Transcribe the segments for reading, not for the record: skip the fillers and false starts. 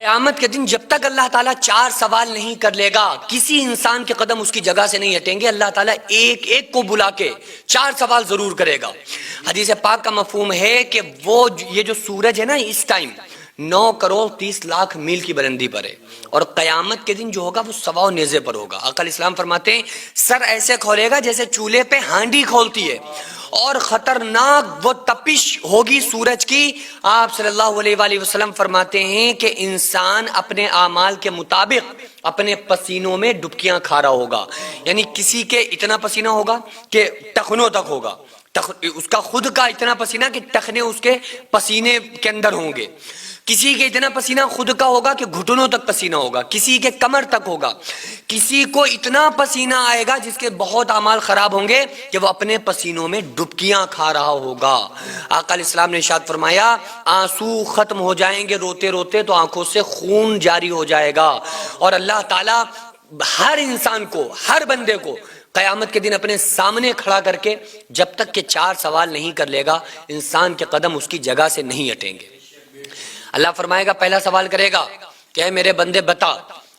قیامت کے دن جب تک اللہ تعالیٰ 4 سوال نہیں کر لے گا، کسی انسان کے قدم اس کی جگہ سے نہیں ہٹیں گے۔ اللہ تعالیٰ ایک ایک کو بلا کے 4 سوال ضرور کرے گا۔ حدیث پاک کا مفہوم ہے کہ یہ جو سورج ہے نا، اس ٹائم 9 کروڑ 30 لاکھ میل کی بلندی پر ہے، اور قیامت کے دن جو ہوگا وہ 1.25 نیزے پر ہوگا۔ آقا علیہ السلام فرماتے ہیں سر ایسے کھولے گا جیسے چولہے پہ ہانڈی کھولتی ہے، اور خطرناک وہ تپش ہوگی سورج کی۔ آپ صلی اللہ علیہ وآلہ وسلم فرماتے ہیں کہ انسان اپنے اعمال کے مطابق اپنے پسینوں میں ڈبکیاں کھا رہا ہوگا، یعنی کسی کے اتنا پسینہ ہوگا کہ ٹخنوں تک ہوگا، اس کا خود کا اتنا پسینہ کہ ٹخنے اس کے پسینے کے اندر ہوں گے، کسی کے اتنا پسینہ خود کا ہوگا کہ گھٹنوں تک پسینہ ہوگا، کسی کے کمر تک ہوگا، کسی کو اتنا پسینہ آئے گا جس کے بہت اعمال خراب ہوں گے کہ وہ اپنے پسینوں میں ڈبکیاں کھا رہا ہوگا۔ آقا علیہ السلام نے ارشاد فرمایا آنسو ختم ہو جائیں گے روتے روتے تو آنکھوں سے خون جاری ہو جائے گا، اور اللہ تعالیٰ ہر انسان کو، ہر بندے کو قیامت کے دن اپنے سامنے کھڑا کر کے جب تک کہ 4 سوال نہیں کر لے گا، انسان کے قدم اس کی جگہ سے نہیں ہٹیں گے۔ اللہ فرمائے گا، پہلا سوال کرے گا کہ اے میرے بندے بتا،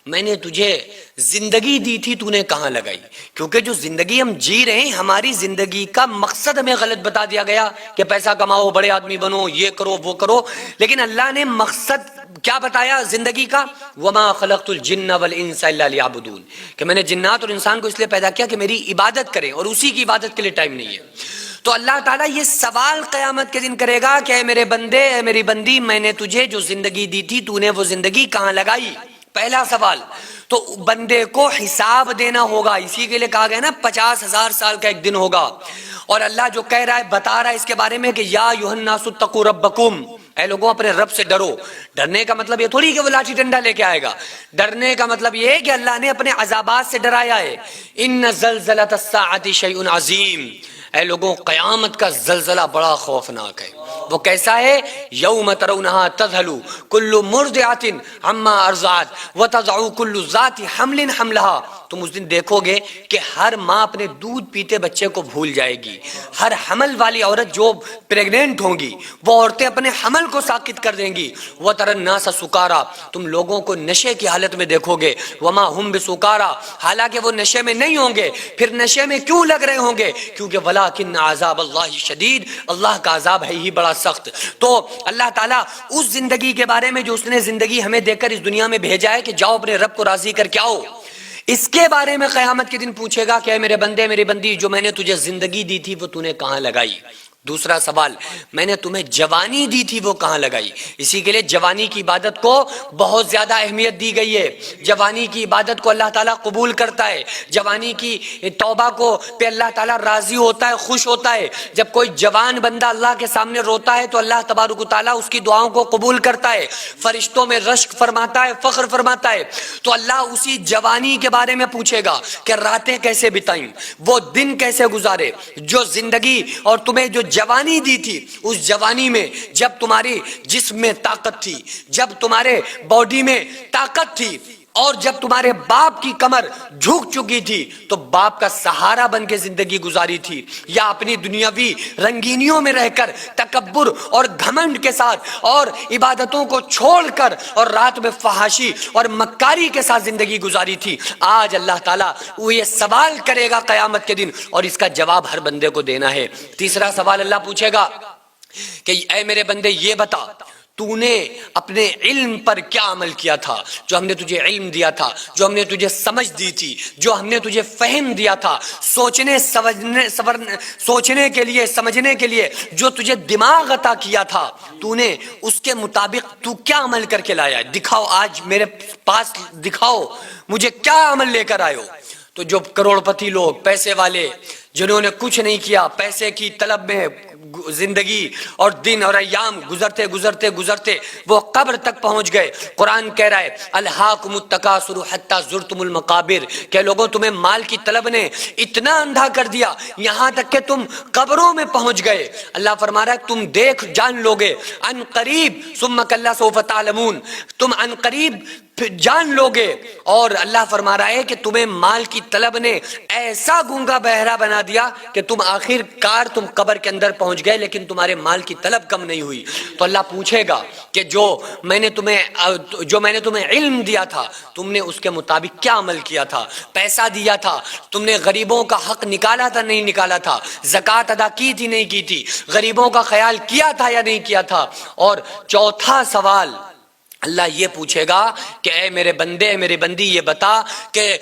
میں نے تجھے زندگی دی تھی تو نے کہاں لگائی؟ کیونکہ جو زندگی ہم جی رہے ہیں، ہماری زندگی کا مقصد ہمیں غلط بتا دیا گیا کہ پیسہ کماؤ، بڑے آدمی بنو، یہ کرو وہ کرو، لیکن اللہ نے مقصد کیا بتایا زندگی کا؟ وما خلقت الجن والانس الا لیعبدون، کہ میں نے جنات اور انسان کو اس لیے پیدا کیا کہ میری عبادت کریں، اور اسی کی عبادت کے لیے ٹائم نہیں ہے۔ تو اللہ تعالیٰ یہ سوال قیامت کے دن کرے گا کہ اے میرے بندے، اے میری بندی، میں نے تجھے جو زندگی دی تھی تو نے وہ زندگی کہاں لگائی؟ پہلا سوال تو بندے کو حساب دینا ہوگا، اسی کے لیے کہا گیا نا 50,000 سال کا ایک دن ہوگا۔ اور اللہ جو کہہ رہا ہے، بتا رہا ہے اس کے بارے میں کہ یا ایھا الناس اتقوا ربکم، اے لوگوں اپنے رب سے ڈرو۔ ڈرنے کا مطلب یہ تھوڑی کہ وہ لاٹھی ڈنڈا لے کے آئے گا، ڈرنے کا مطلب یہ ہے کہ اللہ نے اپنے عذابات سے ڈرایا ہے۔ ان زلزلۃ الساعۃ شیء عظیم، اے لوگوں قیامت کا زلزلہ بڑا خوفناک ہے۔ وہ کیسا ہے؟ یوم ترونہا تذہل کل مرضعۃ عما ارضعت وتضع کل ذات حمل حملہا، تم اس دن دیکھو گے کہ ہر ماں اپنے دودھ پیتے بچے کو بھول جائے گی، ہر حمل والی عورت جو پریگننٹ ہوں گی وہ عورتیں اپنے حمل کو ساقط کر دیں گی۔ وتری الناس سکارا، تم لوگوں کو نشے کی حالت میں دیکھو گے، وما ہم بسکارا، حالانکہ وہ نشے میں نہیں ہوں گے۔ پھر نشے میں کیوں لگ رہے ہوں گے؟ کیونکہ ولکن عذاب اللہ شدید، اللہ کا عذاب ہے ہی بڑا سخت۔ تو اللہ تعالیٰ اس زندگی کے بارے میں جو اس نے زندگی ہمیں دے کر اس دنیا میں بھیجا ہے کہ جاؤ اپنے رب کو راضی کر کے آؤ، اس کے بارے میں قیامت کے دن پوچھے گا کہ اے میرے بندے، میری بندی، جو میں نے تجھے زندگی دی تھی وہ تو نے کہاں لگائی؟ دوسرا سوال، میں نے تمہیں جوانی دی تھی وہ کہاں لگائی؟ اسی کے لیے جوانی کی عبادت کو بہت زیادہ اہمیت دی گئی ہے۔ جوانی کی عبادت کو اللہ تعالیٰ قبول کرتا ہے، جوانی کی توبہ کو پہ اللہ تعالیٰ راضی ہوتا ہے، خوش ہوتا ہے۔ جب کوئی جوان بندہ اللہ کے سامنے روتا ہے تو اللہ تبارک و تعالیٰ اس کی دعاؤں کو قبول کرتا ہے، فرشتوں میں رشک فرماتا ہے، فخر فرماتا ہے۔ تو اللہ اسی جوانی کے بارے میں پوچھے گا کہ راتیں کیسے بتائیں، وہ دن کیسے گزارے، جو زندگی اور تمہیں جو جوانی دی تھی، اس جوانی میں جب تمہاری جسم میں طاقت تھی، جب تمہارے باڈی میں طاقت تھی، اور جب تمہارے باپ کی کمر جھک چکی تھی تو باپ کا سہارا بن کے زندگی گزاری تھی، یا اپنی دنیاوی رنگینیوں میں رہ کر تکبر اور گھمنڈ کے ساتھ اور عبادتوں کو چھوڑ کر اور رات میں فحاشی اور مکاری کے ساتھ زندگی گزاری تھی۔ آج اللہ تعالیٰ وہ یہ سوال کرے گا قیامت کے دن، اور اس کا جواب ہر بندے کو دینا ہے۔ تیسرا سوال اللہ پوچھے گا کہ اے میرے بندے یہ بتا، تو نے اپنے علم پر کیا عمل کیا تھا؟ جو ہم نے تجھے علم دیا تھا، جو ہم نے تجھے سمجھ دی تھی، جو ہم نے تجھے فہم دیا تھا، سوچنے کے لیے، سمجھنے کے لیے جو تجھے دماغ عطا کیا تھا، تو نے اس کے مطابق تو کیا عمل کر کے لایا؟ دکھاؤ، آج میرے پاس دکھاؤ مجھے کیا عمل لے کر آئے ہو۔ تو جو کروڑ پتی لوگ، پیسے والے، جنہوں نے کچھ نہیں کیا، پیسے کی طلب میں زندگی اور دن اور ایام گزرتے گزرتے گزرتے وہ قبر تک پہنچ گئے۔ قرآن کہہ رہا ہے الہاکم التکاثر حتی زرتم المقابر، کہ لوگوں تمہیں مال کی طلب نے اتنا اندھا کر دیا یہاں تک کہ تم قبروں میں پہنچ گئے۔ اللہ فرما رہا ہے تم دیکھ جان لوگے ان قریب ثم کلا سوف تعلمون، تم ان قریب جان لوگے۔ اور اللہ فرما رہا ہے کہ تمہیں مال کی طلب نے ایسا گونگا بہرا بنا دیا کہ تم آخر کار تم قبر کے اندر پہنچ پہنچ گئے لیکن تمہارے مال کی طلب کم نہیں ہوئی، تو اللہ پوچھے گا کہ جو میں نے تمہیں علم دیا تھا تم نے اس کے مطابق کیا عمل کیا تھا، پیسہ دیا تھا تم نے غریبوں کا حق نکالا تھا نہیں نکالا تھا، زکوٰۃ ادا کی تھی نہیں کی تھی، غریبوں کا خیال کیا تھا یا نہیں کیا تھا۔ اور چوتھا سوال اللہ یہ پوچھے گا کہ اے میرے بندے، اے میری بندی، یہ بتا کہ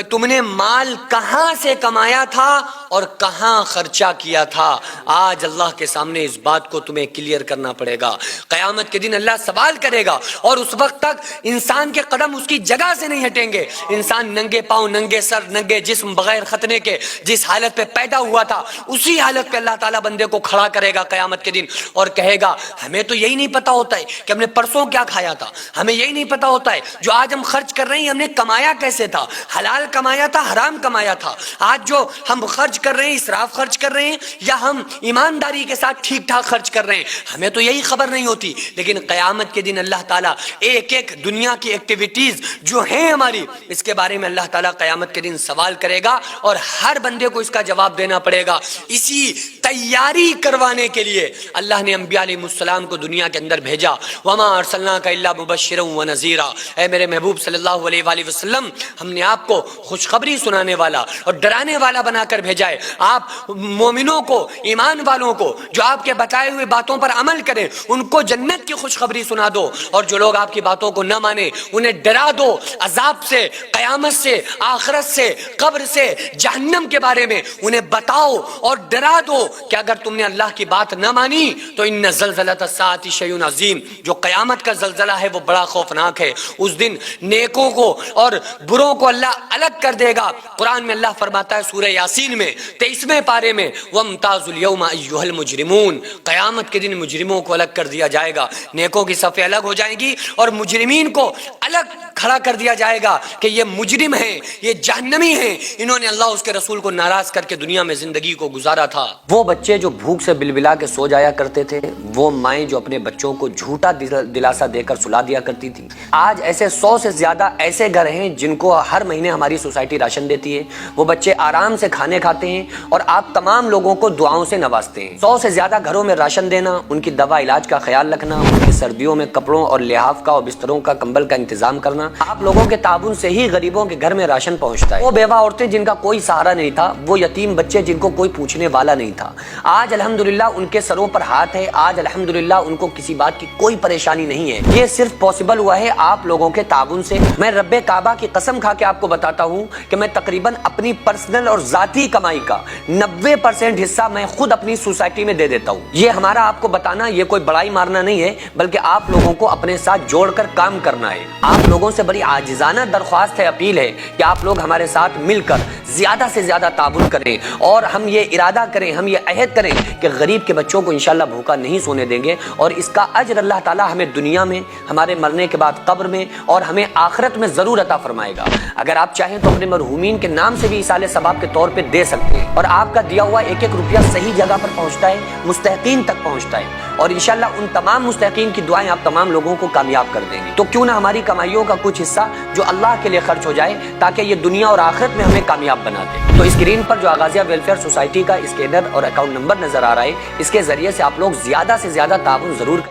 تم نے مال کہاں سے کمایا تھا اور کہاں خرچہ کیا تھا۔ آج اللہ کے سامنے اس بات کو تمہیں کلیئر کرنا پڑے گا۔ قیامت کے دن اللہ سوال کرے گا اور اس وقت تک انسان کے قدم اس کی جگہ سے نہیں ہٹیں گے۔ انسان ننگے پاؤں، ننگے سر، ننگے جسم، بغیر ختنے کے جس حالت پہ پیدا ہوا تھا اسی حالت پہ اللہ تعالیٰ بندے کو کھڑا کرے گا قیامت کے دن اور کہے گا ہمیں تو یہی نہیں پتا ہوتا ہے کہ ہم نے پرسوں کیا کھایا تھا، ہمیں یہی نہیں پتا ہوتا ہے جو آج ہم خرچ کر رہے ہیں ہم نے کمایا کیسے تھا، حلال کمایا تھا حرام کمایا تھا، آج جو ہم خرچ کر رہے ہیں اسراف خرچ کر رہے ہیں یا ہم ایمانداری کے ساتھ ٹھیک ٹھاک خرچ کر رہے ہیں، ہمیں تو یہی خبر نہیں ہوتی۔ لیکن قیامت کے دن اللہ تعالیٰ ایک ایک دنیا کی ایکٹیویٹیز جو ہیں ہماری اس کے بارے میں اللہ تعالیٰ قیامت کے دن سوال کرے گا اور ہر بندے کو اس کا جواب دینا پڑے گا۔ اسی تیاری کروانے کے لیے اللہ نے انبیاء علیہ السلام کو دنیا کے اندر بھیجا۔ وما ارسلناک الا مبشرا ونذیرا، اے میرے محبوب صلی اللہ علیہ وآلہ وسلم ہم نے آپ کو خوشخبری سنانے والا اور ڈرانے والا بنا کر بھیجا ہے۔ آپ مومنوں کو، ایمان والوں کو جو آپ کے بتائے ہوئے باتوں پر عمل کریں ان کو جنت کی خوشخبری سنا دو، اور جو لوگ آپ کی باتوں کو نہ مانیں انہیں ڈرا دو عذاب سے، قیامت سے، آخرت سے، قبر سے، جہنم کے بارے میں انہیں بتاؤ اور ڈرا دو کہ اگر تم نے اللہ کی بات نہ مانی تو ان زلزلۃ الساعۃ شیء عظیم، جو قیامت کا زلزلہ ہے وہ بڑا خوفناک ہے۔ اس دن نیکوں کو اور بروں کو اللہ الگ کر دے گا۔ قرآن میں اللہ فرماتا ہے سورہ یاسین میں 23ویں پارے میں وَامْتَازُوا الْيَوْمَ أَيُّهَا الْمُجْرِمُونَ، قیامت کے دن مجرموں کو الگ کر دیا جائے گا، نیکوں کی صفیں الگ ہو جائیں گی اور مجرمین کو الگ کھڑا کر دیا جائے گا کہ یہ مجرم ہیں، یہ جہنمی ہیں، انہوں نے اللہ اس کے رسول کو ناراض کر کے دنیا میں زندگی کو گزارا تھا۔ وہ بچے جو بھوک سے بلبلا کے سو جایا کرتے تھے، وہ مائیں جو اپنے بچوں کو جھوٹا دلاسا دے کر سلا دیا کرتی تھی، آج ایسے 100 سے زیادہ ایسے گھر ہیں جن کو ہر مہینے ہماری سوسائٹی راشن دیتی ہے، وہ بچے آرام سے کھانے کھاتے ہیں اور آپ تمام لوگوں کو دعاؤں سے نوازتے ہیں۔ 100 سے زیادہ گھروں میں راشن دینا، ان کی دوا علاج کا خیال رکھنا، ان کی سردیوں میں کپڑوں اور لحاف کا اور بستروں کا کمبل کا انتظام کرنا، آپ لوگوں کے تعاون سے ہی غریبوں کے گھر میں راشن پہنچتا ہے۔ وہ بیوہ عورتیں جن کا کوئی سہارا نہیں تھا، وہ یتیم بچے جن کو کوئی پوچھنے والا نہیں تھا، آج الحمدللہ ان کے سروں پر ہاتھ ہے، آج الحمدللہ ان کو کسی بات کی کوئی پریشانی نہیں ہے۔ یہ صرف پاسبل ہوا ہے آپ لوگوں کے تعاون سے۔ میں رب کعبہ کی قسم کھا کے آپ کو بتاتا ہوں کہ میں تقریباً اپنی پرسنل اور ذاتی کمائی کا 90% حصہ میں خود اپنی سوسائٹی میں دے دیتا ہوں۔ یہ ہمارا آپ کو بتانا یہ کوئی بڑائی مارنا نہیں ہے، بلکہ آپ لوگوں کو اپنے ساتھ جوڑ کر کام کرنا ہے۔ آپ لوگوں سے بڑی عاجزانہ درخواست ہے، اپیل ہے کہ آپ لوگ ہمارے ساتھ مل کر زیادہ سے زیادہ تعاون کریں اور ہم یہ ارادہ کریں، ہم یہ عہد کریں کہ غریب کے بچوں کو انشاءاللہ بھوکا نہیں سونے دیں گے، اور اس کا اجر اللہ تعالیٰ ہمیں دنیا میں، ہمارے مرنے کے بعد قبر میں اور ہمیں آخرت میں ضرور عطا فرمائے گا۔ اگر آپ چاہیں تو اپنے مرحومین کے نام سے بھی ایصال ثواب کے طور پہ دے سکتے ہیں، اور آپ کا دیا ہوا ایک ایک روپیہ صحیح جگہ پر پہنچتا ہے، مستحقین تک پہنچتا ہے، اور انشاءاللہ ان تمام مستحقین کی دعائیں آپ تمام لوگوں کو کامیاب کر دیں گی۔ تو کیوں نہ ہماری کمائیوں کا کچھ حصہ جو اللہ کے لیے خرچ ہو جائے تاکہ یہ دنیا اور آخرت میں ہمیں کامیاب بنا دے۔ تو اسکرین پر جو آغازیہ ویلفیئر سوسائٹی کا اسکینر اور اکاؤنٹ نمبر نظر آ رہا ہے، اس کے ذریعے سے آپ لوگ زیادہ سے زیادہ تعاون ضرور